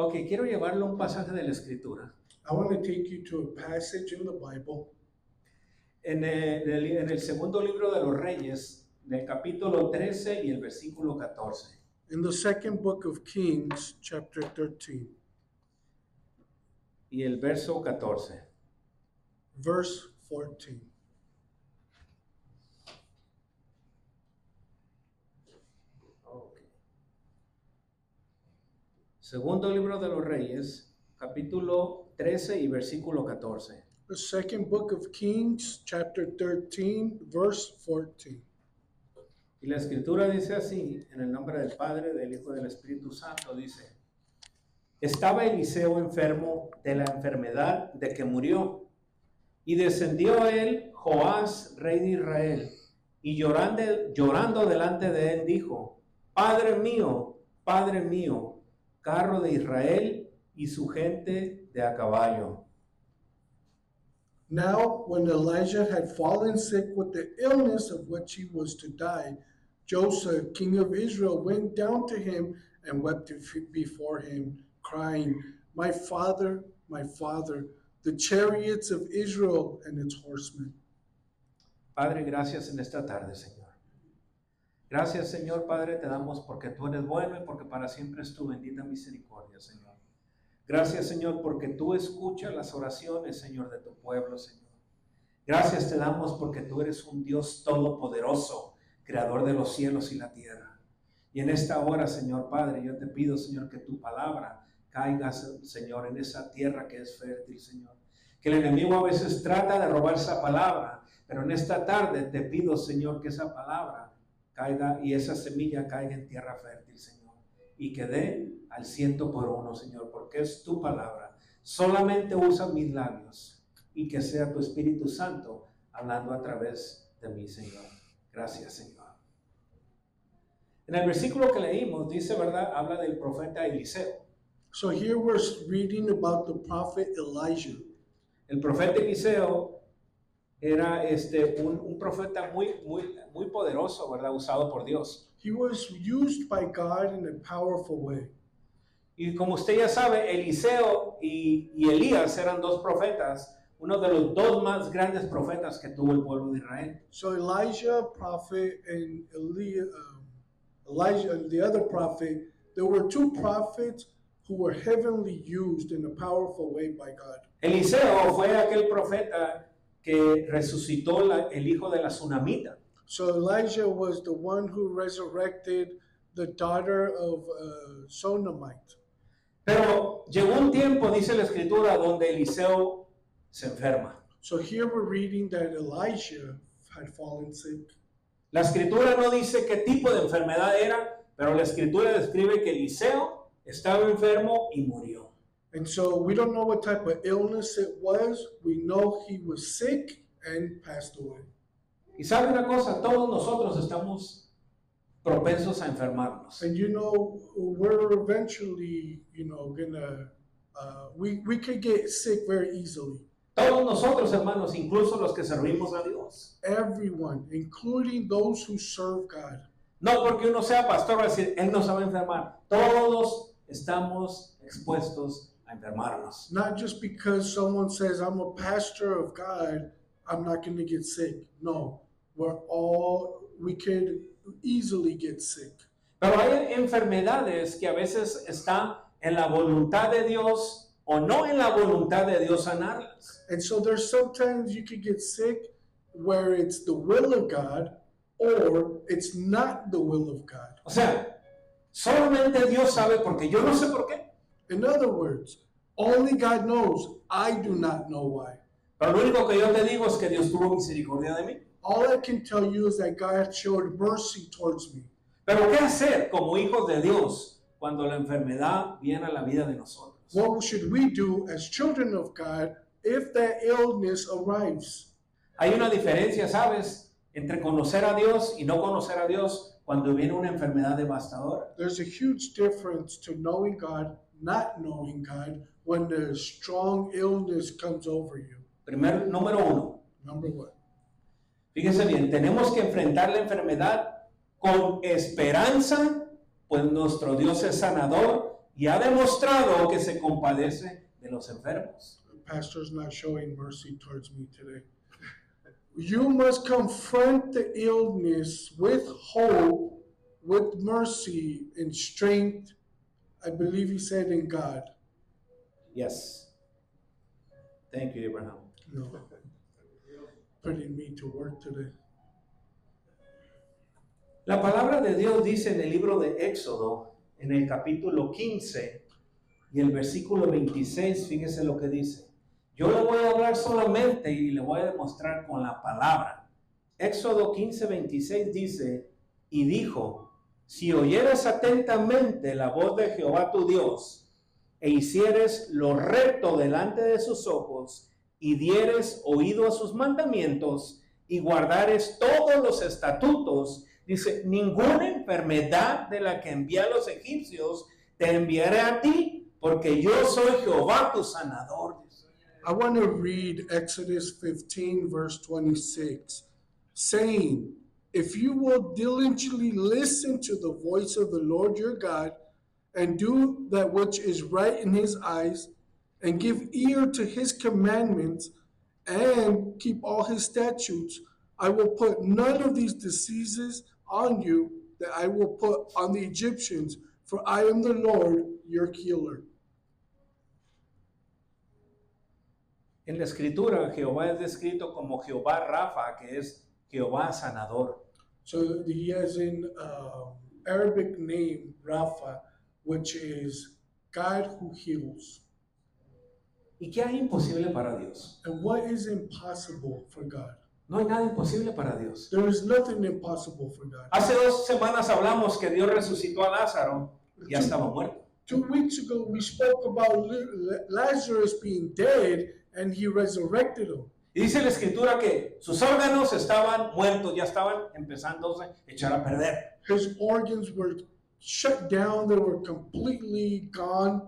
Ok, quiero llevarlo a un pasaje de la Escritura. I want to take you to a passage in the Bible En el segundo libro de los Reyes, del capítulo 13 y el versículo 14. in the second book of Kings, chapter 13, Y el verso 14. verse 14. Ok. Segundo libro de los Reyes, capítulo 13 y versículo 14. The second book of Kings, chapter 13, verse 14. Y la Escritura dice así, en el nombre del Padre, del Hijo y del Espíritu Santo, dice: Estaba Eliseo enfermo de la enfermedad de que murió, y descendió a él Joás, rey de Israel, y llorando delante de él dijo: Padre mío, carro de Israel y su gente de a caballo. Now, when Elijah had fallen sick with the illness of which he was to die, Joseph, king of Israel, went down to him and wept before him, crying, my father, the chariots of Israel and its horsemen. Padre, gracias en esta tarde, Señor. Gracias, Señor Padre, te damos porque tú eres bueno y porque para siempre es tu bendita misericordia, Señor. Gracias, Señor, porque tú escuchas las oraciones, Señor, de tu pueblo, Señor. Gracias te damos porque tú eres un Dios todopoderoso, creador de los cielos y la tierra. Y en esta hora, Señor Padre, yo te pido, Señor, que tu palabra caiga, Señor, en esa tierra que es fértil, Señor. Que el enemigo a veces trata de robar esa palabra, pero en esta tarde te pido, Señor, que esa palabra caiga y esa semilla caiga en tierra fértil, Señor. Y que dé al 100%, Señor, porque es tu palabra. Solamente usa mis labios y que sea tu Espíritu Santo hablando a través de mí, Señor. Gracias, Señor. En el versículo que leímos, dice, ¿verdad? Habla del profeta Eliseo. So here we're reading about the prophet Elijah. El profeta Eliseo era un profeta muy poderoso, ¿verdad? Usado por Dios. He was used by God in a powerful way. Y como usted ya sabe, Eliseo y Elías eran dos profetas, uno de los dos más grandes profetas que tuvo el pueblo de Israel. So Elijah, prophet, and Elijah, and the other prophet, there were two prophets who were heavenly used in a powerful way by God. Eliseo fue aquel profeta que resucitó el hijo de la tsunamita. So Elijah was the one who resurrected the daughter of Sonamite. Pero llegó un tiempo, dice la escritura, donde Eliseo se enferma. So here we're reading that Elijah had fallen sick. La escritura no dice qué tipo de enfermedad era, pero la escritura describe que Eliseo estaba enfermo y murió. And so we don't know what type of illness it was. We know he was sick and passed away. Y sabe una cosa, todos nosotros estamos propensos a enfermarnos. And you know, we're eventually, we could get sick very easily. Todos nosotros, hermanos, incluso los que servimos a Dios. Everyone, including those who serve God. No porque uno sea pastor, va a decir, él no se va a enfermar. Todos estamos expuestos a enfermarnos. Not just because someone says, I'm a pastor of God, I'm not going to get sick. No, we could easily get sick. Pero hay enfermedades que a veces están en la voluntad de Dios o no en la voluntad de Dios sanarlas. And so there's sometimes you could get sick where it's the will of God or it's not the will of God. O sea, solamente Dios sabe porque yo no sé por qué. In other words, only God knows. I do not know why. Pero lo único que yo te digo es que Dios tuvo misericordia de mí. All I can tell you is that God showed mercy towards me. Pero ¿qué hacer como hijos de Dios cuando la enfermedad viene a la vida de nosotros? What should we do as children of God if that illness arrives? Hay una diferencia, ¿sabes?, entre conocer a Dios y no conocer a Dios cuando viene una enfermedad devastadora. There's a huge difference to knowing God, not knowing God, when the strong illness comes over you. Número uno. Number one. Fíjense bien, tenemos que enfrentar la enfermedad con esperanza, pues nuestro Dios es sanador y ha demostrado que se compadece de los enfermos. The pastor's not showing mercy towards me today. You must confront the illness with hope, with mercy and strength. I believe he said in God. Yes. Thank you, Abraham. No. Putting me to work today. La palabra de Dios dice en el libro de Éxodo, en el capítulo 15 y el versículo 26, fíjese lo que dice. Yo le voy a hablar solamente y le voy a demostrar con la palabra. Éxodo 15, 26 dice, y dijo, si oyeres atentamente la voz de Jehová tu Dios, e hicieres lo recto delante de sus ojos, y dieres oído a sus mandamientos, y guardares todos los estatutos, dice, ninguna enfermedad de la que envié a los egipcios te enviaré a ti, porque yo soy Jehová tu sanador. I want to read Exodus 15, verse 26, saying, if you will diligently listen to the voice of the Lord your God, and do that which is right in his eyes, and give ear to his commandments, and keep all his statutes, I will put none of these diseases on you that I will put on the Egyptians, for I am the Lord your healer. En la escritura, Jehová es descrito como Jehová Rafa, que es Jehová sanador. So he has an Arabic name, Rapha, which is God who heals. ¿Y qué hay imposible para Dios? And what is impossible for God? No hay nada imposible para Dios. There is nothing impossible for God. Hace 2 semanas hablamos que Dios resucitó a Lázaro y ya estaba muerto. 2 weeks ago, we spoke about Lazarus being dead and he resurrected him. Y dice la escritura que sus órganos estaban muertos, ya estaban empezando a echar a perder. His organs were shut down, they were completely gone.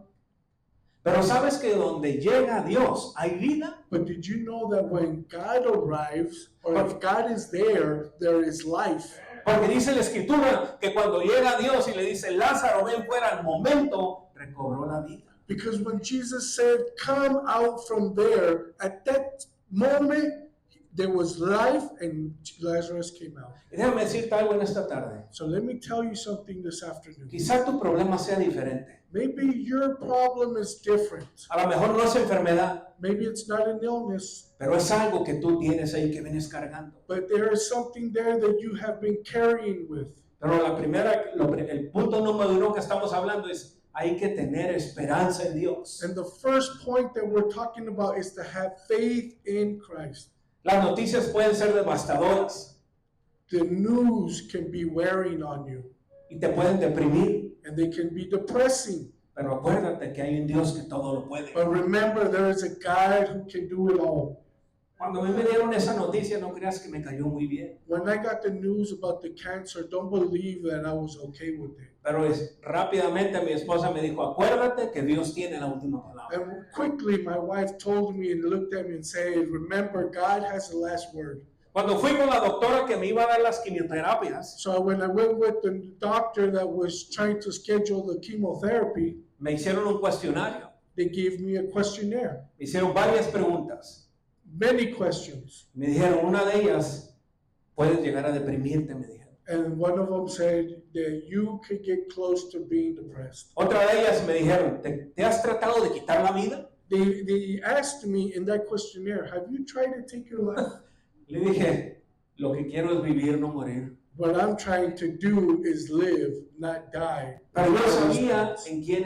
Pero sabes que donde llega Dios hay vida. But did you know that when God arrives, or if God is there, there is life? Porque dice la escritura que cuando llega Dios y le dice, Lázaro, ven fuera, al momento recobró la vida. Because when Jesus said, come out from there, at that moment, there was life and Lazarus came out. Y déjame decirte algo en esta tarde. So let me tell you something this afternoon. Quizá tu problema sea diferente. Maybe your problem is different. A lo mejor no es enfermedad, Maybe it's not an illness, pero es algo que tú tienes ahí que vienes cargando. but there is something there that you have been carrying with. Pero el punto número 1 que estamos hablando es, hay que tener esperanza en Dios. And the first point that we're talking about is to have faith in Christ. Las noticias pueden ser devastadoras The news can be wearing on you, y te pueden deprimir, and they can be depressing. pero acuérdate que hay un Dios que todo lo puede. But remember, there is a God who can do it all. Cuando a mí me dieron esa noticia, no creas que me cayó muy bien, When I got the news about the cancer, don't believe that I was okay with it. pero rápidamente mi esposa me dijo, acuérdate que Dios tiene la última palabra. And quickly, my wife told me and looked at me and said, remember, God has the last word. Cuando fui con la doctora que me iba a dar las quimioterapias, So when I went with the doctor that was trying to schedule the chemotherapy, me hicieron un cuestionario, they gave me a questionnaire, me hicieron varias preguntas. many questions. Me dijeron, una de ellas, puedes llegar a deprimirte, me dijeron. And one of them said that you could get close to being depressed. Otra de ellas me dijeron, ¿te has tratado de quitar la vida? They asked me in that questionnaire, have you tried to take your life? Le dije, lo que quiero es vivir, no morir. What I'm trying to do is live, not die. Pero yo sabía en quién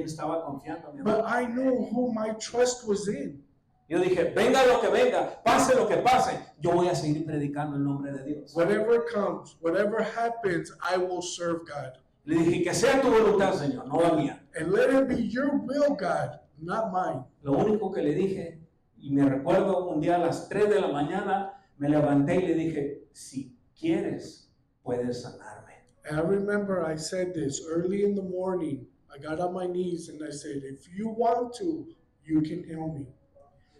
estaba confiando, mi amor. But I know who my trust was in. Yo dije, venga lo que venga, pase lo que pase, yo voy a seguir predicando el nombre de Dios. Whatever comes, whatever happens, I will serve God. Le dije, que sea tu voluntad, Señor, no la mía. And let it be your will, God, not mine. Lo único que le dije, y me recuerdo un día a las 3 de la mañana, me levanté y le dije, si quieres, puedes sanarme. And I remember I said this early in the morning. I got on my knees and I said, if you want to, you can heal me.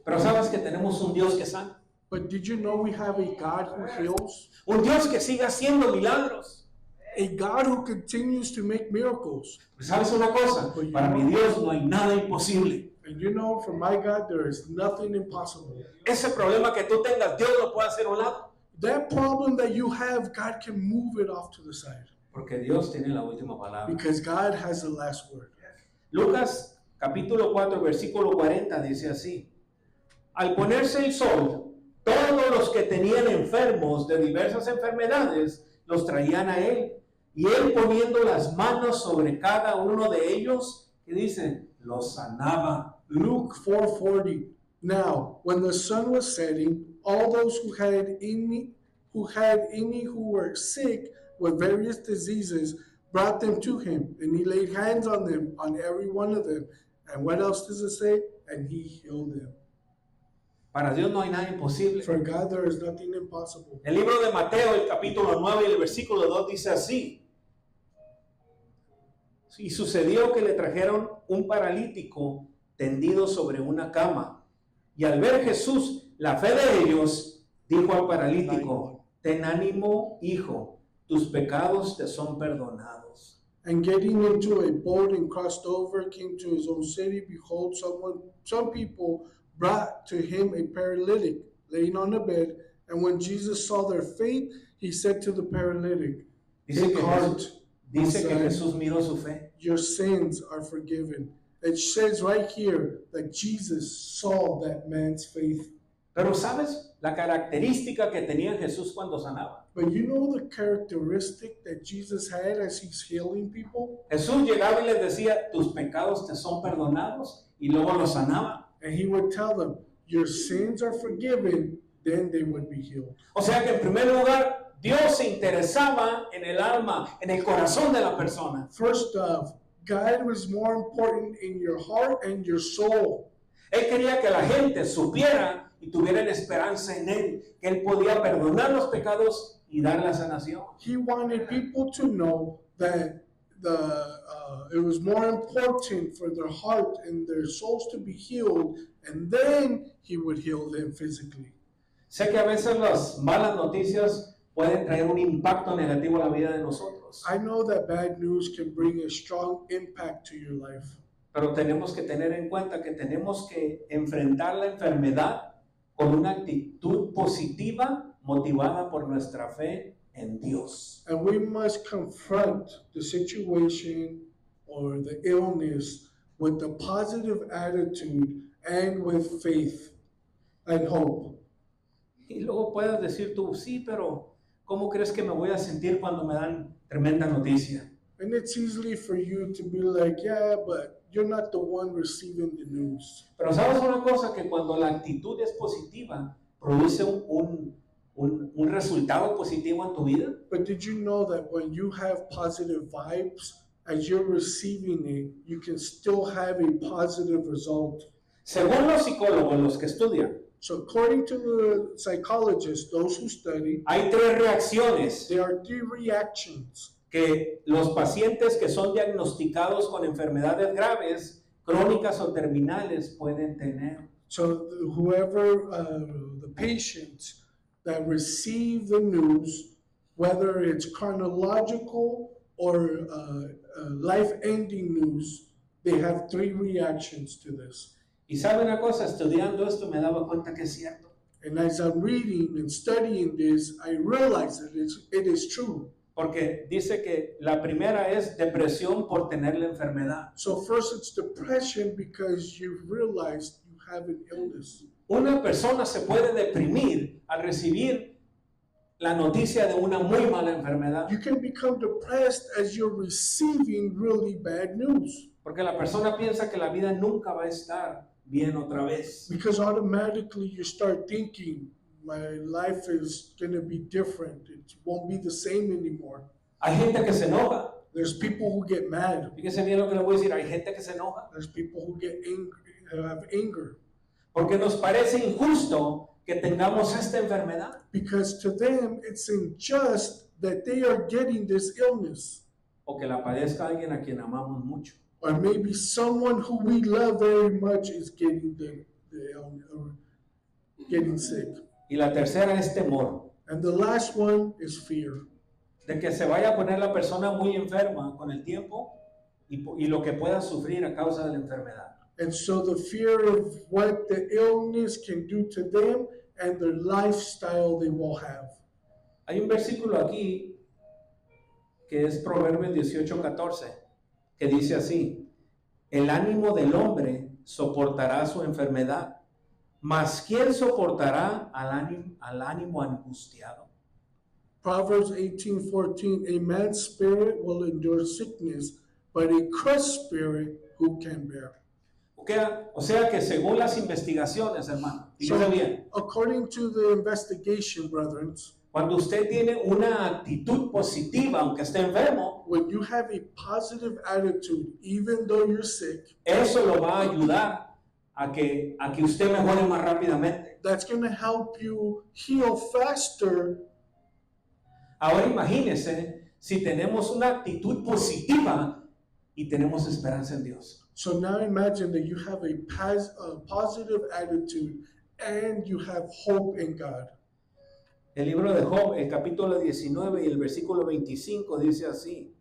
Pero sabes que tenemos un Dios que sana, But did you know we have a God who heals? un Dios que sigue haciendo milagros. a God who continues to make miracles. ¿Sabes una cosa? Para mi Dios no hay nada imposible. And you know, for my God, there is nothing impossible. Ese problema que tú tengas, Dios lo puede hacer a un lado. That problem that you have, God can move it off to the side. Porque Dios tiene la última palabra. Because God has the last word. Lucas capítulo 4, versículo 40 dice así. Al ponerse el sol, todos los que tenían enfermos de diversas enfermedades los traían a él. Y él poniendo las manos sobre cada uno de ellos, ¿qué dicen? Los sanaba. Luke 4:40. Now, when the sun was setting, all those who had any who were sick with various diseases brought them to him, and he laid hands on them, on every one of them. And what else does it say? And he healed them. Para Dios no hay nada imposible. For God, there is nothing impossible. El libro de Mateo, el capítulo 9 y el versículo 2 dice así. Y sucedió que le trajeron un paralítico tendido sobre una cama. Y al ver Jesús la fe de ellos, dijo al paralítico, ten ánimo, hijo, tus pecados te son perdonados. And getting into a boat and crossed over, came to his own city. Behold, some people brought to him a paralytic laying on a bed. And when Jesus saw their faith, he said to the paralytic, Dice que heart, Jesús miró su fe. your sins are forgiven. It says right here that Jesus saw that man's faith. Pero ¿sabes la característica que tenía Jesús cuando sanaba? But you know the characteristic that Jesus had as he's healing people? Jesús llegaba y les decía, tus pecados te son perdonados, y luego los sanaba. And he would tell them, your sins are forgiven, then they would be healed. O sea que en primer lugar, Dios se interesaba en el alma, en el corazón de la persona. First off, God was more important in your heart and your soul. Él quería que la gente supiera y tuvieran esperanza en Él, que Él podía perdonar los pecados y dar la sanación. He wanted people to know that it was more important for their heart and their souls to be healed, and then he would heal them physically. Sé que a veces las malas noticias pueden traer un impacto negativo a la vida de nosotros, I know that bad news can bring a strong impact to your life, pero tenemos que tener en cuenta que tenemos que enfrentar la enfermedad con una actitud positiva motivada por nuestra fe en Dios. and we must confront the situation or the illness with a positive attitude and with faith and hope. Y luego puedes decir tú, sí, pero ¿cómo crees que me voy a sentir cuando me dan tremenda noticia? And it's easily for you to be like, yeah, but you're not the one receiving the news. Pero sabes una cosa, que cuando la actitud es positiva, produce un resultado positivo en tu vida. But did you know that when you have positive vibes, as you're receiving it, you can still have a positive result? Según los psicólogos, los que estudian, So according to the psychologists, those who study, hay tres reacciones there are three reactions que los pacientes que son diagnosticados con enfermedades graves, crónicas o terminales pueden tener. So whoever, the patients that receive the news, whether it's chronological or life-ending news, they have three reactions to this. Y sabe una cosa, estudiando esto me daba cuenta que es cierto. And as I'm reading and studying this, I realize that it is true. Porque dice que la primera es depresión por tener la enfermedad. So first it's depression because you realize you have an illness. Una persona se puede deprimir al recibir la noticia de una muy mala enfermedad. You can become depressed as you're receiving really bad news. Porque la persona piensa que la vida nunca va a estar bien otra vez. Because automatically you start thinking, my life is going to be different. It won't be the same anymore. Hay gente que se enoja. There's people who get mad. Fíjese bien lo que le voy a decir. Hay gente que se enoja. There's people who get angry, who have anger. Porque nos parece injusto que tengamos esta enfermedad. Because to them, it's unjust that they are getting this illness. O que la padezca alguien a quien amamos mucho. Or maybe someone who we love very much is getting the illness, or getting sick. Y la tercera es temor. And the last one is fear. de que se vaya a poner la persona muy enferma con el tiempo y lo que pueda sufrir a causa de la enfermedad. And so the fear of what the illness can do to them and their lifestyle they will have. Hay un versículo aquí que es Proverbios 18:14, que dice así: el ánimo del hombre soportará su enfermedad, mas ¿quién soportará al ánimo angustiado? Proverbs 18:14, a man's spirit will endure sickness, but a crushed spirit who can bear? O sea que según las investigaciones, hermano, fíjese bien, According to the investigation, brethren, cuando usted tiene una actitud positiva, aunque esté enfermo, when you have a positive attitude, even though you're sick, eso lo va a ayudar a que usted mejore más rápidamente. that's going to help you heal faster. Ahora imagínese si tenemos una actitud positiva y tenemos esperanza en Dios. So now imagine that you have a positive attitude and you have hope in God. El libro de Job, el capítulo 19 y el versículo 25 dice así: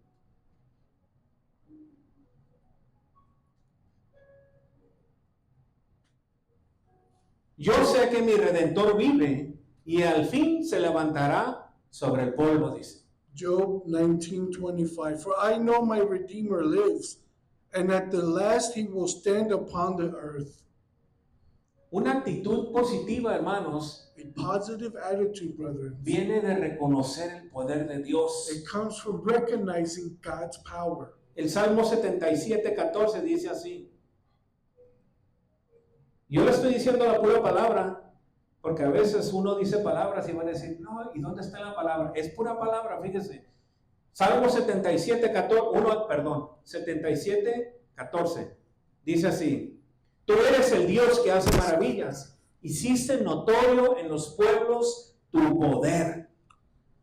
yo sé que mi Redentor vive y al fin se levantará sobre el polvo, dice. Job 19:25, for I know my Redeemer lives, and at the last he will stand upon the earth. Una actitud positiva, hermanos, A positive attitude, brethren, viene de reconocer el poder de Dios. it comes from recognizing God's power. El Salmo 77:14 dice así. Yo le estoy diciendo la pura palabra, porque a veces uno dice palabras y van a decir, no, ¿y dónde está la palabra? Es pura palabra, fíjese. Salmo 77:14 dice así: tú eres el Dios que hace maravillas, hiciste notorio en los pueblos tu poder.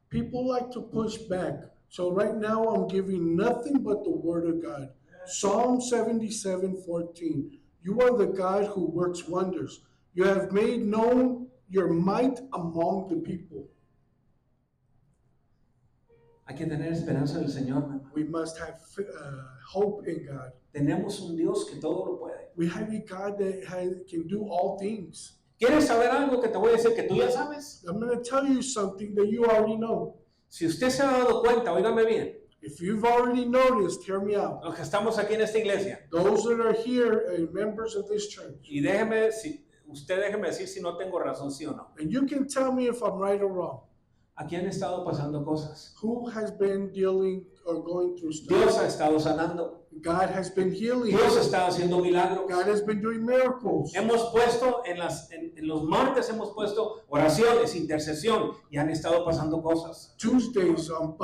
People like to push back. So right now I'm giving nothing but the word of God. Psalm 77:14. You are the God who works wonders. You have made known your might among the people. Hay que tener esperanza en el Señor, hermano. We must have hope in God. Tenemos un Dios que todo lo puede. We have a God that can do all things. ¿Quieres saber algo que te voy a decir que tú ya sabes? I'm going to tell you something that you already know. Si usted se ha dado cuenta, óigame bien, If you've already noticed, hear me out. los que estamos aquí en esta iglesia, Those that are here and members of this church, y usted déjeme decir si no tengo razón, sí o no. and you can tell me if I'm right or wrong. Aquí han estado pasando cosas. Who has been dealing or going through Dios stuff? ha estado sanando. God has been healing. Dios ha estado haciendo milagros. God has been doing miracles. Hemos puesto en los martes hemos puesto oraciones, intercesión, y han estado pasando cosas. Tuesdays on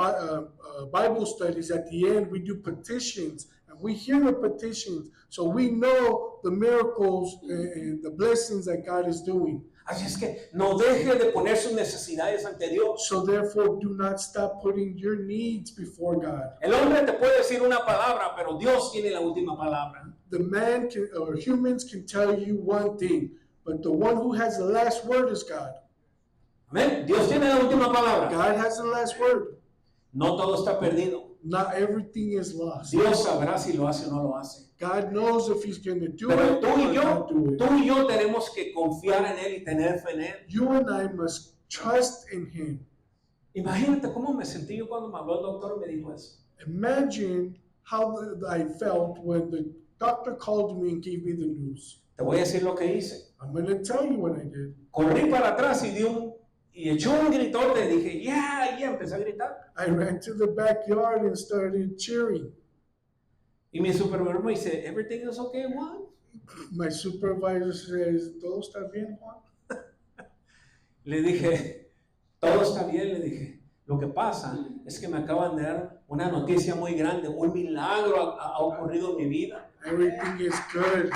Bible studies, at the end we do petitions, and we hear the petitions, so we know the miracles and the blessings that God is doing. Así es que no deje de poner sus necesidades ante Dios. So therefore, do not stop putting your needs before God. El hombre te puede decir una palabra, pero Dios tiene la última palabra. The man can, or humans can tell you one thing, but the one who has the last word is God. Amén. Dios tiene la última palabra. God has the last word. No todo está perdido. Not everything is lost. Dios sabrá si lo hace o no lo hace. God knows if he's going to do Pero it tú or y not do it. yo tenemos que confiar en Él y tener fe en Él. You and I must trust in him. Imagínate cómo me sentí yo cuando me habló el doctor y me dijo eso. Imagine how I felt when the doctor called me and gave me the news. Te voy a decir lo que hice. I'm going to tell you what I did. Corrí para atrás y echó un gritote. Dije, ya, empecé a gritar. I ran to the backyard and started cheering. Y mi supervisor me dice, everything is okay, Juan? My supervisor says, ¿todo está bien, Juan? Le dije, todo está bien, le dije. Lo que pasa es que me acaban de dar una noticia muy grande, un milagro ha ocurrido en mi vida. Everything is good.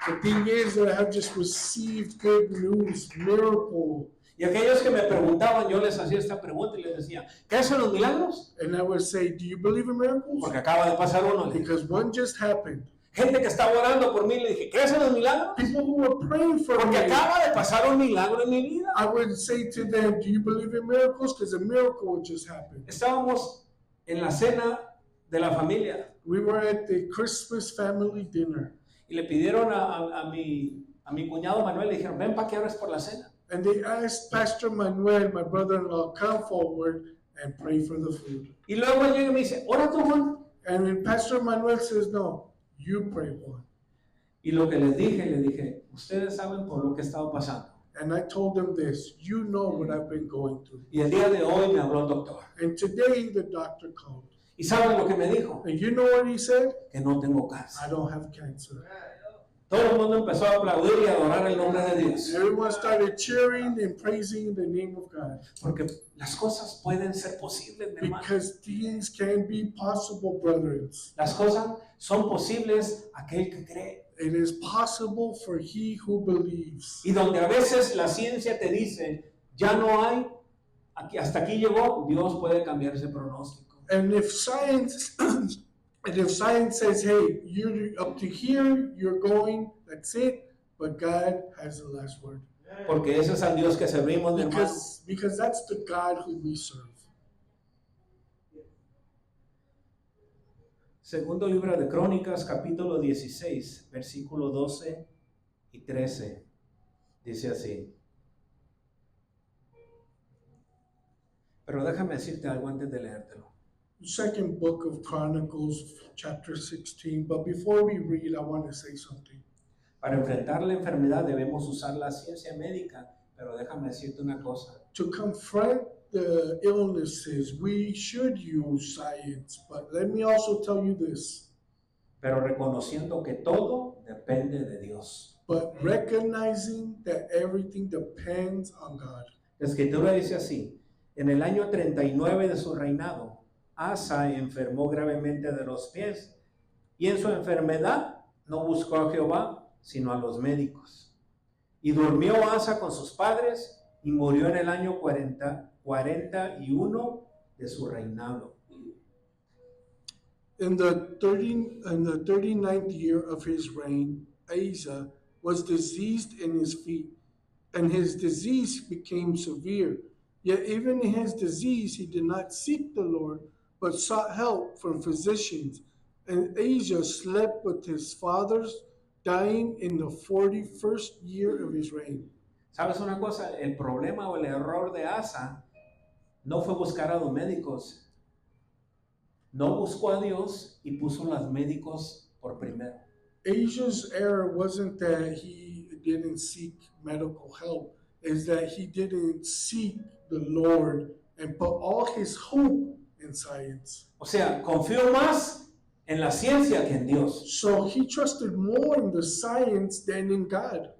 The thing is that I have just received good news, miracle. Y aquellos que me preguntaban, yo les hacía esta pregunta y les decía, ¿qué son los milagros? And I would say, do you believe in miracles? Porque acaba de pasar uno. Le dije, Because one just happened. gente que estaba orando por mí, le dije, ¿crees en los milagros? People who were praying for Porque me, acaba de pasar un milagro en mi vida. I would say to them, do you believe in miracles? Because a miracle just happened. Estábamos en la cena de la familia We were at the Christmas family dinner, y le pidieron a mi cuñado Manuel, le dijeron, ven para que ores por la cena. and they asked Pastor Manuel, my brother-in-law, come forward and pray for the food. Y luego él llega y me dice, ora tú, Juan. And then Pastor Manuel says, no, you pray, Juan. Y lo que les dije, ustedes saben por lo que he estado pasando. And I told them this, you know what I've been going through. Y el día de hoy me habló el doctor. And today the doctor called. ¿Y saben lo que me dijo? And you know what he said? Que no tengo I cáncer. don't have cancer. Todo el mundo empezó a aplaudir y a adorar el nombre de Dios. Everyone started cheering and praising the name of God. Porque las cosas pueden ser posibles, mi hermano. Because things can be possible, brethren. Las cosas son posibles aquel que cree. It is possible for he who believes. Y donde a veces la ciencia te dice, ya no hay, hasta aquí llegó, Dios puede cambiar ese pronóstico. And if science says, hey, you're up to here, you're going, that's it, but God has the last word. Porque ese es al Dios que servimos, mi hermano. Because that's the God who we serve. Segundo libro de Crónicas, capítulo 16, versículo 12 y 13. Dice así. Pero déjame decirte algo antes de leértelo. Second book of Chronicles, chapter 16. But before we read, I want to say something. Para enfrentar la enfermedad debemos usar la ciencia médica, pero déjame decirte una cosa. To confront the illnesses, we should use science. But let me also tell you this. Pero reconociendo que todo depende de Dios. But recognizing that everything depends on God. La escritura dice así. En el año 39 de su reinado, Asa enfermó gravemente de los pies, y en su enfermedad no buscó a Jehová, sino a los médicos. Y durmió Asa con sus padres, y murió en el año 41 de su reinado. In the 39th year of his reign, Asa was diseased in his feet, and his disease became severe. Yet even in his disease, he did not seek the Lord, but sought help from physicians. And Asa slept with his fathers, dying in the 41st year of his reign. ¿Sabes una cosa? El problema o el error de Asa no fue buscar a los médicos. No buscó a Dios y puso a los médicos por primero. Asa's error wasn't that he didn't seek medical help, is that he didn't seek the Lord and put all his hope in science. O sea, confió más en la ciencia que en Dios. So he trusted more in the science than in God.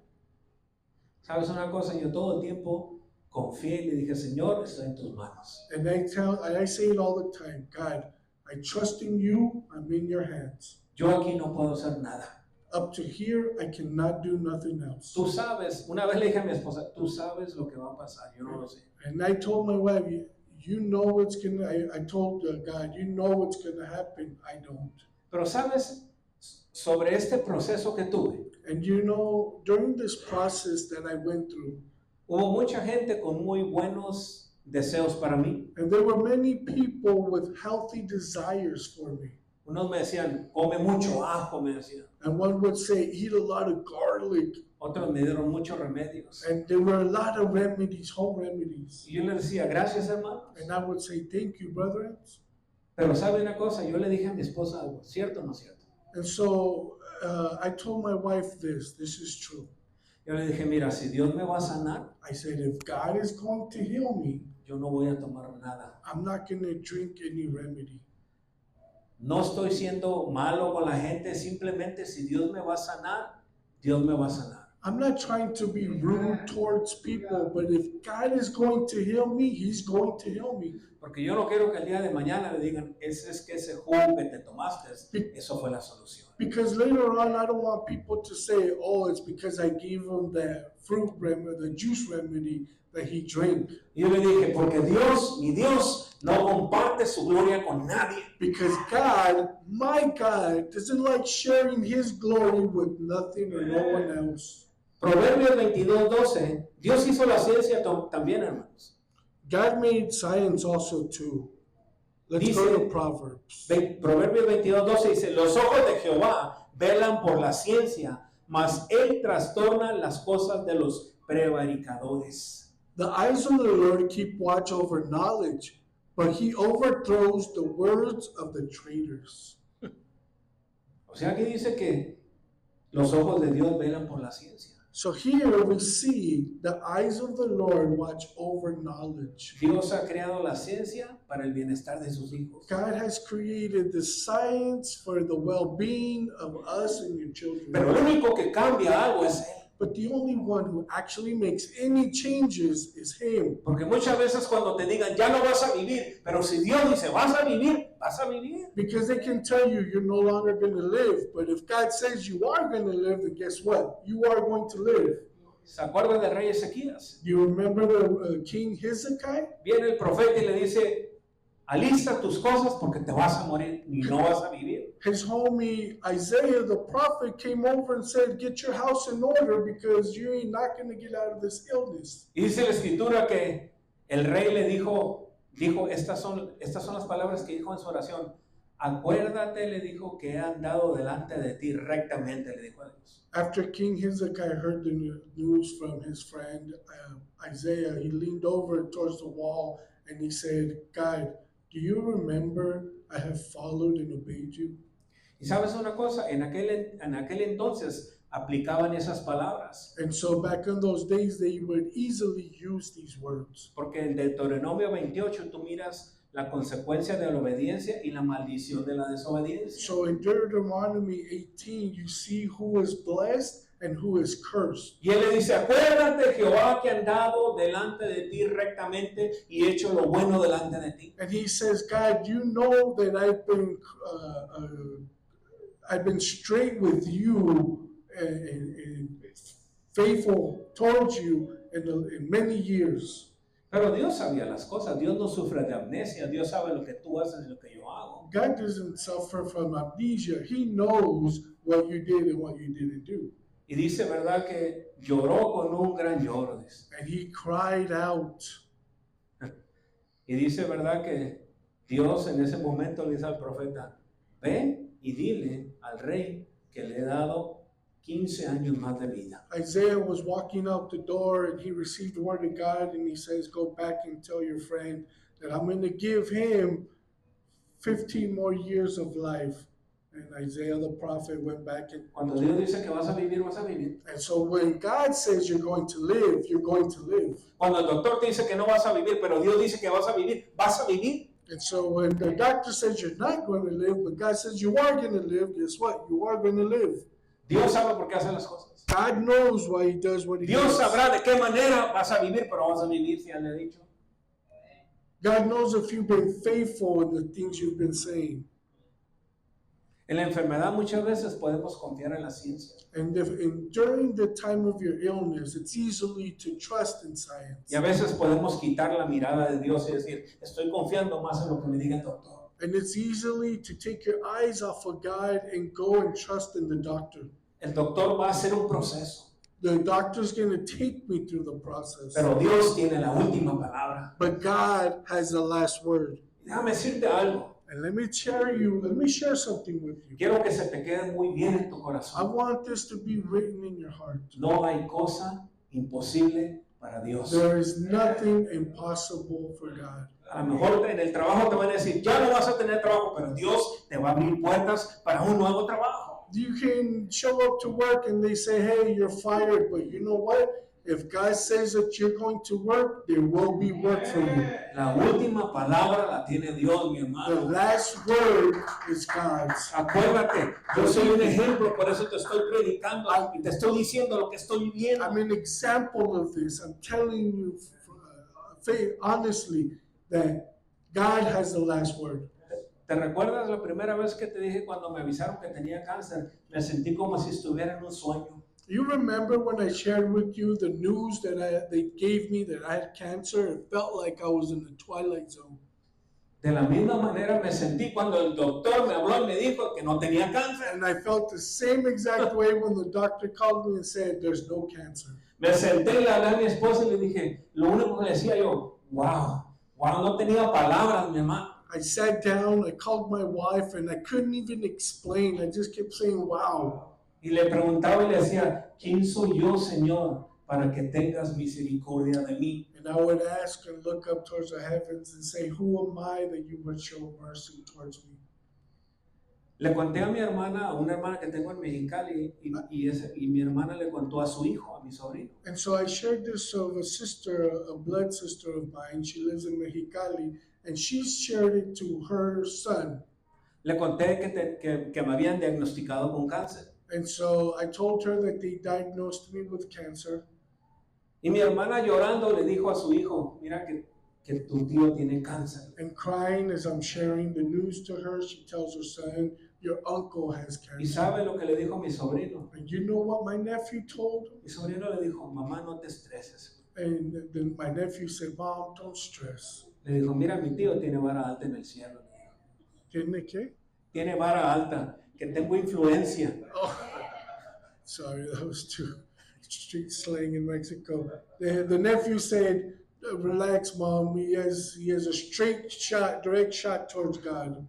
¿Sabes una cosa? Yo todo el tiempo confié y le dije, Señor, estoy en tus manos. And I say it all the time, God, I trust in you, I'm in your hands. Yo aquí no puedo hacer nada. Up to here, I cannot do nothing else. Tú sabes, una vez le dije a mi esposa, tú sabes lo que va a pasar, yo no lo sé. And I told my wife, you know what's gonna, I told God, you know what's gonna happen, I don't. Pero sabes, sobre este proceso que tuve, And you know, during this process that I went through, hubo mucha gente con muy buenos deseos para mí. and there were many people with healthy desires for me. Unos me decían, come mucho ajo, me decían. And one would say, eat a lot of garlic. Otros me dieron muchos remedios. And there were a lot of remedies, home remedies. Y yo le decía, gracias, hermanos. And I would say, thank you, brethren. Pero sabe una cosa, yo le dije a mi esposa algo, ¿cierto o no cierto? And so I told my wife this is true. Yo le dije, mira, si Dios me va a sanar, I said, if God is going to heal me, yo no voy a tomar nada. I'm not going to drink any remedy. No estoy siendo malo con la gente, simplemente si Dios me va a sanar, Dios me va a sanar. I'm not trying to be rude towards people, but if God is going to heal me, He's going to heal me. Porque yo no quiero que el día de mañana le digan, es que ese jugo que te tomaste, eso fue la solución. Because later on, I don't want people to say, oh, it's because I gave him the fruit remedy, the juice remedy that he drank. Y yo le dije, porque Dios, mi Dios, no comparte su gloria con nadie. Because God, my God, doesn't like sharing his glory with nothing or no one else. Proverbios 22:12, Dios hizo la ciencia también, hermanos. God made science also too. Let's Dice- go to Proverbs. Proverbios 22:12 dice, los ojos de Jehová velan por la ciencia, mas él trastorna las cosas de los prevaricadores. The eyes of the Lord keep watch over knowledge, but he overthrows the words of the traitors. O sea, aquí dice que los ojos de Dios velan por la ciencia. So here we see the eyes of the Lord watch over knowledge. Dios ha creado la ciencia para el bienestar de sus hijos. God has created the science for the well-being of us and your children. Pero el único que cambia algo es Él. But the only one who actually makes any changes is him. Porque muchas veces cuando te digan, ya no vas a vivir, pero si Dios dice, vas a vivir, vas a vivir. Because they can tell you you're no longer going to live. But if God says you are going to live, then guess what? You are going to live. ¿Se acuerdan del rey Ezequías? You remember the King Hezekiah? Viene el profeta y le dice, alista tus cosas porque te vas a morir y no vas a vivir. His homie Isaiah the prophet came over and said, get your house in order because you ain't not going to get out of this illness. Y dice la escritura que el rey le dijo, estas son las palabras que dijo en su oración. Acuérdate, le dijo, que he andado delante de ti rectamente, le dijo a Dios. After King Hezekiah heard the news from his friend Isaiah, he leaned over towards the wall and he said, God, do you remember I have followed and obeyed you? Y sabes una cosa, en aquel entonces aplicaban esas palabras. And so back in those days, they would easily use these words. Porque en Deuteronomio 28 tú miras la consecuencia de la obediencia y la maldición de la desobediencia. So in Deuteronomy 18, you see who is blessed and who is cursed. Y él le dice, acuérdate, Jehová, que he andado delante de ti rectamente y he hecho lo bueno delante de ti. And he says, God, you know that I've been straight with you and faithful towards you in many years. Pero Dios sabía las cosas, Dios no sufre de amnesia, Dios sabe lo que tú haces y lo que yo hago. God doesn't suffer from amnesia. He knows what you did and what you didn't do. Y dice, ¿verdad? Que lloró con un gran lloro. Dice. And he cried out. Y dice, ¿verdad? Que Dios en ese momento le dice al profeta, ve y dile al rey que le he dado 15 años más de vida. Isaiah was walking out the door and he received the word of God and he says, go back and tell your friend that I'm going to give him 15 more years of life. And Isaiah the prophet went back and Cuando Dios dice que vas a vivir, vas a vivir. And so when God says you're going to live, you're going to live. Cuando el doctor te dice que no vas a vivir, pero Dios dice que vas a vivir, vas a vivir. And so when the doctor says you're not going to live, but God says you are going to live, guess what? You are going to live. Dios sabe por qué hace las cosas. God knows why he does what he Dios does. sabrá de qué manera vas a vivir, pero vas a vivir si Él le ha dicho. God knows if you've been faithful in the things you've been saying. En la enfermedad muchas veces podemos confiar en la ciencia. And during the time of your illness, it's easily to trust in science. Y a veces podemos quitar la mirada de Dios y decir, estoy confiando más en lo que me diga el doctor. And it's easily to take your eyes off of God and go and trust in the doctor. El doctor va a hacer un proceso, The doctor's going to take me through the process. pero Dios tiene la última palabra. But God has the last word. Y déjame decirte algo, And let me share something with you. quiero que se te quede muy bien en tu I corazón. want this to be written in your heart. No hay cosa imposible para Dios. There is nothing impossible for God. A lo mejor en el trabajo te van a decir, ya no vas a tener trabajo, pero Dios te va a abrir puertas para un nuevo trabajo. You can show up to work and they say, hey, you're fired. But you know what? If God says that you're going to work, there will be work for you. La última palabra la tiene Dios, mi The hermano. last word is God's. Acuérdate, yo soy un ejemplo, por eso te estoy predicando y te estoy diciendo lo que estoy viviendo. I'm an example of this. I'm telling you honestly that God has the last word. ¿Te recuerdas la primera vez que te dije cuando me avisaron que tenía cáncer? Me sentí como si estuviera en un sueño. You remember when I shared with you the news that they gave me that I had cancer? It felt like I was in the twilight zone. De la misma manera me sentí cuando el doctor me habló y me dijo que no tenía cáncer. And I felt the same exact way when the doctor called me and said, there's no cancer. Me senté y le hablé a mi esposa y le dije, lo único que le decía yo, wow, no tenía palabras, mi hermano. I sat down, I called my wife, and I couldn't even explain. I just kept saying, wow. Y le preguntaba y le decía, ¿quién soy yo, Señor, para que tengas misericordia de mí? And I would ask and look up towards the heavens and say, who am I that you would show mercy towards me? Le conté a mi hermana, a una hermana que tengo en Mexicali, y mi hermana le contó a su hijo, a mi sobrino. And so I shared this with a sister, a blood sister of mine. She lives in Mexicali, and she shared it to her son. Le conté que me habían diagnosticado con cáncer. And so I told her that they diagnosed me with cancer. Y mi hermana llorando le dijo a su hijo, mira que tu tío tiene cáncer. And crying as I'm sharing the news to her, she tells her son, your uncle has ¿Y cancer. sabe lo que le dijo mi sobrino? And you know what my nephew told him? Mi sobrino le dijo, mamá, no te estreses. And then my nephew said, Mom, don't stress. Le dijo, mira, mi tío tiene vara alta en el cielo. ¿Tiene qué? Tiene vara alta, que tengo influencia. Oh, sorry, that was too street slang in Mexico. The nephew said, relax, Mom. He has a straight shot, direct shot towards God.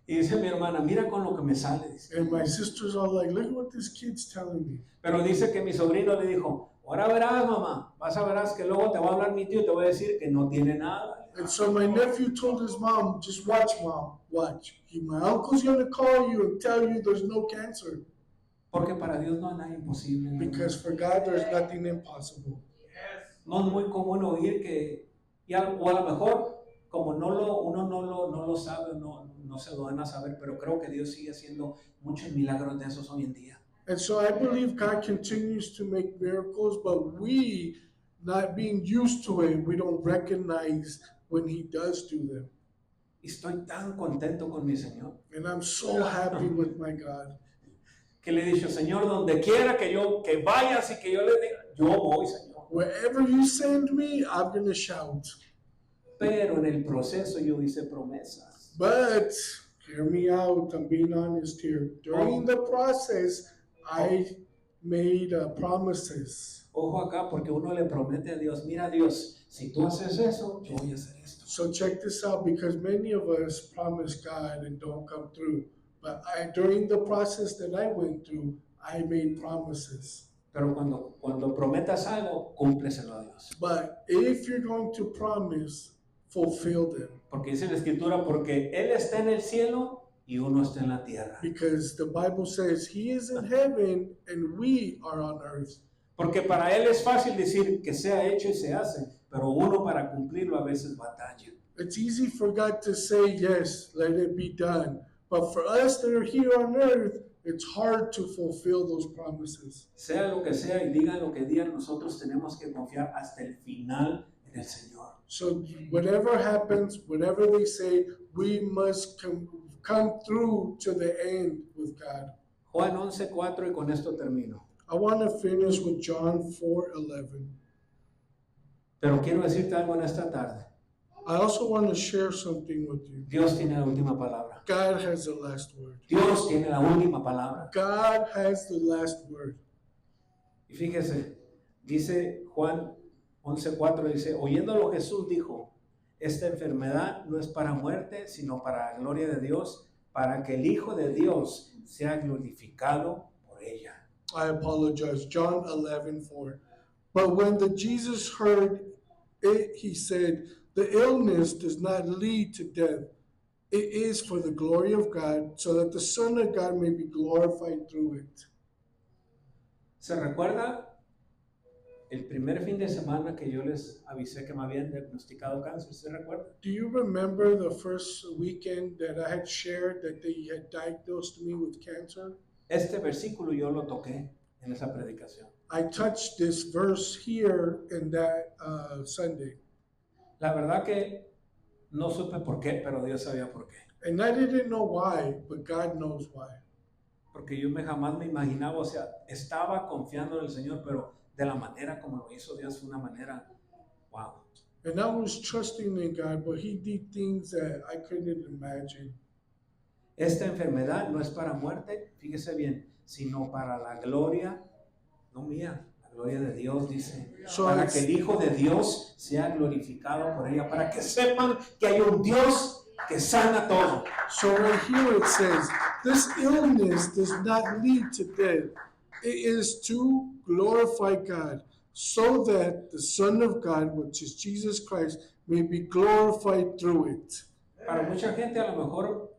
Y dice mi hermana, mira con lo que me sale. Dice. And my sisters are like, look at what this kid's telling me. Pero dice que mi sobrino le dijo, ahora verás, mamá, verás que luego te va a hablar mi tío y te va a decir que no tiene nada. And so my nephew told his mom, just watch, Mom, watch. My uncle's going to call you and tell you there's no cancer. Porque para Dios no hay nada imposible. Because for God, there's nothing impossible. No es muy común oír que, o a lo mejor, como uno no lo sabe, no se lo van a saber, pero creo que Dios sigue haciendo muchos milagros de esos hoy en día. And so I believe God continues to make miracles, but we, not being used to it, we don't recognize when He does do them. Y estoy tan contento con mi Señor. And I'm so happy with my God. Que le he dicho, Señor, donde quiera que vayas y que yo le diga, yo voy, Señor. Wherever you send me, I'm going to shout. Pero en el proceso yo hice promesas. But, hear me out, I'm being honest here. During the process, I made promises. Ojo acá, porque uno le promete a Dios, mira Dios, si tú haces eso, yo voy a hacer esto. So check this out, because many of us promise God and don't come through. But during the process that I went through, I made promises. Pero cuando prometas algo, cúmpleselo a Dios. But if you're going to promise, fulfill them. Porque dice la Escritura, porque Él está en el cielo y uno está en la tierra. Because the Bible says He is in heaven and we are on earth. Porque para Él es fácil decir que sea hecho y se hace, pero uno para cumplirlo a veces batalla. It's easy for God to say, yes, let it be done. But for us that are here on earth, it's hard to fulfill those promises. Sea lo que sea y digan lo que digan, nosotros tenemos que confiar hasta el final en el Señor. So whatever happens, whatever they say, we must come through to the end with God. Juan 11:4 y con esto termino. I want to finish with John 4:11. Pero quiero decirte algo en esta tarde. I also want to share something with you. Dios tiene la última palabra. God has the last word. Dios tiene la última palabra. God has the last word. Y fíjese, dice Juan 11:4, dice, oyéndolo Jesús dijo, esta enfermedad no es para muerte, sino para la gloria de Dios, para que el Hijo de Dios sea glorificado por ella. I apologize. John 11:4. But when Jesus heard it, he said, the illness does not lead to death. It is for the glory of God, so that the Son of God may be glorified through it. ¿Se recuerda el primer fin de semana que yo les avisé que me habían diagnosticado cáncer? ¿Se recuerda? Do you remember the first weekend that I had shared that they had diagnosed me with cancer? Este versículo yo lo toqué en esa predicación. I touched this verse here in that Sunday. La verdad que no supe por qué, pero Dios sabía por qué. And I didn't know why, but God knows why. Porque yo jamás me imaginaba, o sea, estaba confiando en el Señor, pero de la manera como lo hizo Dios fue una manera, wow. And I was trusting in God, but he did things that I couldn't imagine. Esta enfermedad no es para muerte, fíjese bien, sino para la gloria, no mía, la gloria de Dios, dice, So para it's- que el Hijo de Dios sea glorificado por ella, para que sepan que hay un Dios que sana todo. So right here it says, this illness does not lead to death. It is to glorify God, so that the Son of God, which is Jesus Christ, may be glorified through it. Para mucha gente a lo mejor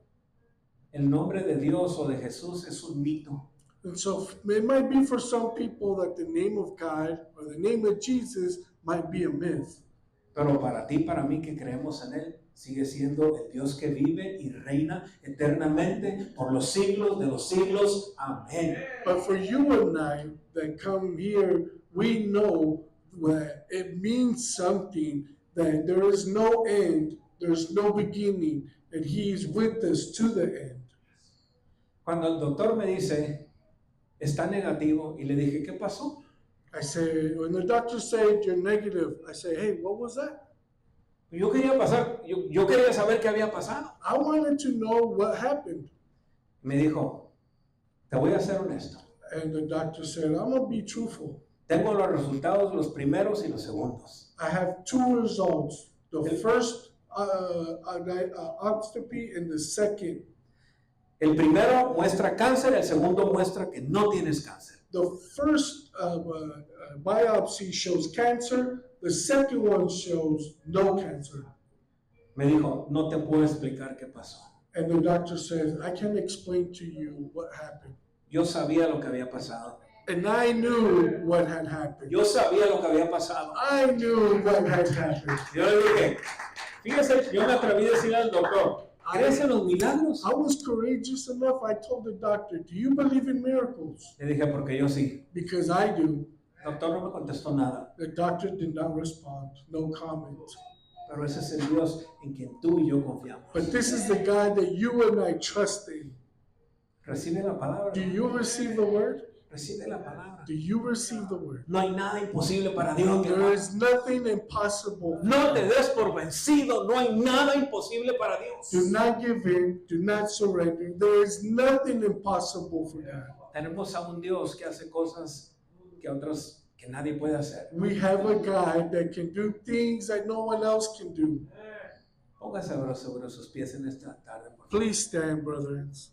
el nombre de Dios o de Jesús es un mito, And so it might be for some people that the name of God or the name of Jesus might be a myth. pero para ti, para mí que creemos en Él, sigue siendo el Dios que vive y reina eternamente por los siglos de los siglos. Amén. But for you and I that come here, we know that it means something, that there is no end, there's no beginning, and He is with us to the end. Cuando el doctor me dice, está negativo, y le dije, ¿qué pasó? I say, when the doctor said you're negative, I say, hey, what was that? Yo quería saber qué había pasado. I wanted to know what happened. Me dijo, te voy a ser honesto. And the doctor said, I'm going to be truthful. Tengo los resultados, los primeros y los segundos. I have two results. The first oscopy and the second. El primero muestra cáncer, el segundo muestra que no tienes cáncer. The first biopsy shows cancer. The second one shows no cancer. Me dijo, no te puedo explicar qué pasó. And the doctor says, I can't explain to you what happened. Yo sabía lo que había pasado. And I knew what had happened. Yo sabía lo que había pasado. I knew what had happened. Yo le dije, fíjese, yo me atreví a decir al doctor, ¿crees en los milagros? I was courageous enough. I told the doctor, do you believe in miracles? Le dije, porque yo sí. Because I do. El doctor no me contestó nada. The doctor did not respond. No comment. Pero ese es el Dios en quien tú y yo confiamos. But this is the God that you and I trust in. Recibe la palabra. Do you receive the word? Recibe la palabra. Do you receive the word? No hay nada imposible para Dios, mi There hermano. is nothing impossible. No te des por vencido. No hay nada imposible para Dios. Do not give in. Do not surrender. There is nothing impossible for God. Tenemos a un Dios que hace cosas que nadie puede hacer. We have a God that can do things that no one else can do. Póngase sobre sus pies en esta tarde, por favor. Please stand, brothers.